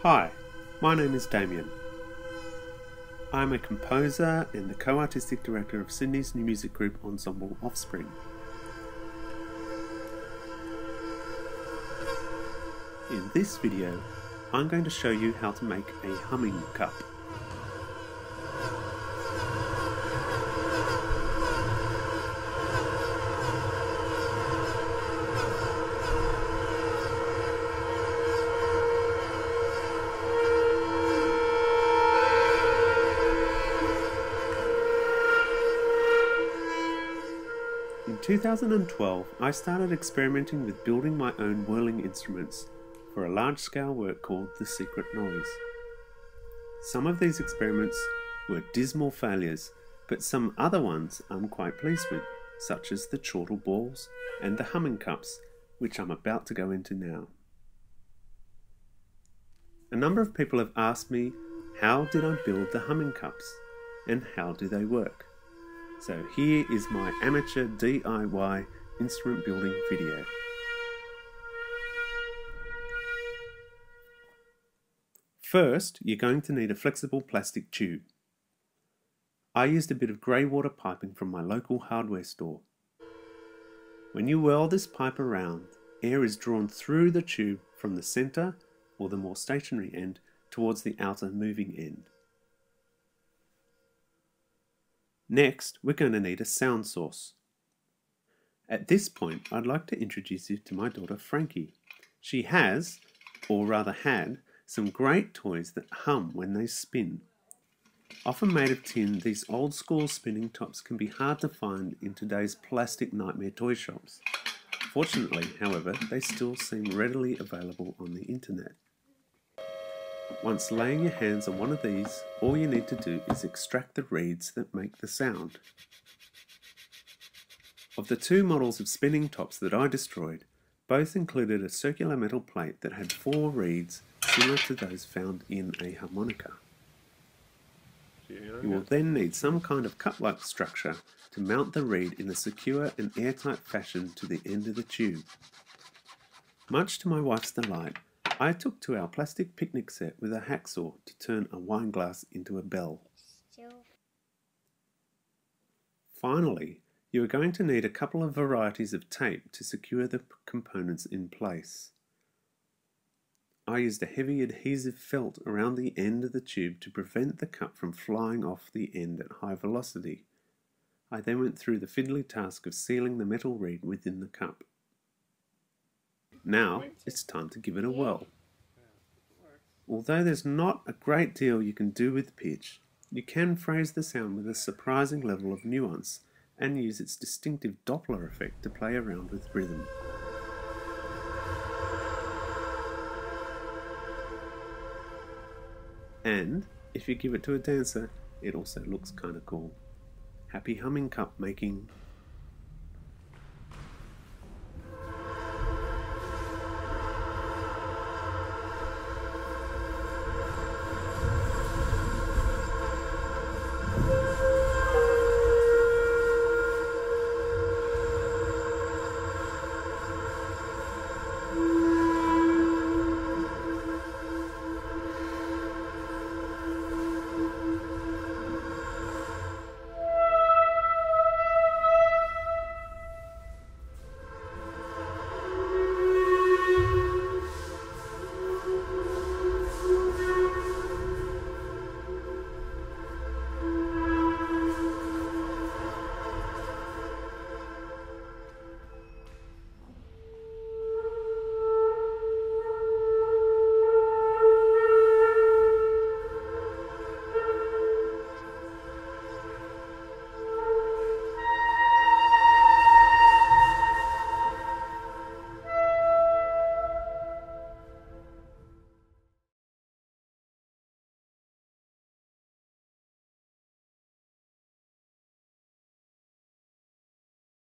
Hi, my name is Damien. I'm a composer and the co-artistic director of Sydney's new music group ensemble Offspring. In this video, I'm going to show you how to make a humming cup. In 2012, I started experimenting with building my own whirling instruments for a large-scale work called The Secret Noise. Some of these experiments were dismal failures, but some other ones I'm quite pleased with, such as the chortle balls and the humming cups, which I'm about to go into now. A number of people have asked me, how did I build the humming cups, and how do they work? So here is my amateur DIY instrument building video. First, you're going to need a flexible plastic tube. I used a bit of grey water piping from my local hardware store. When you whirl this pipe around, air is drawn through the tube from the centre, or the more stationary end, towards the outer moving end. Next, we're going to need a sound source. At this point, I'd like to introduce you to my daughter Frankie. She has, or rather had, some great toys that hum when they spin. Often made of tin, these old school spinning tops can be hard to find in today's plastic nightmare toy shops. Fortunately, however, they still seem readily available on the internet. Once laying your hands on one of these, all you need to do is extract the reeds that make the sound. Of the two models of spinning tops that I destroyed, both included a circular metal plate that had 4 reeds similar to those found in a harmonica. You will then need some kind of cup-like structure to mount the reed in a secure and airtight fashion to the end of the tube. Much to my wife's delight, I took to our plastic picnic set with a hacksaw to turn a wine glass into a bell. Finally, you are going to need a couple of varieties of tape to secure the components in place. I used a heavy adhesive felt around the end of the tube to prevent the cup from flying off the end at high velocity. I then went through the fiddly task of sealing the metal reed within the cup. Now it's time to give it a whirl. Although there's not a great deal you can do with pitch, you can phrase the sound with a surprising level of nuance and use its distinctive Doppler effect to play around with rhythm. And if you give it to a dancer, it also looks kind of cool. Happy humming cup making!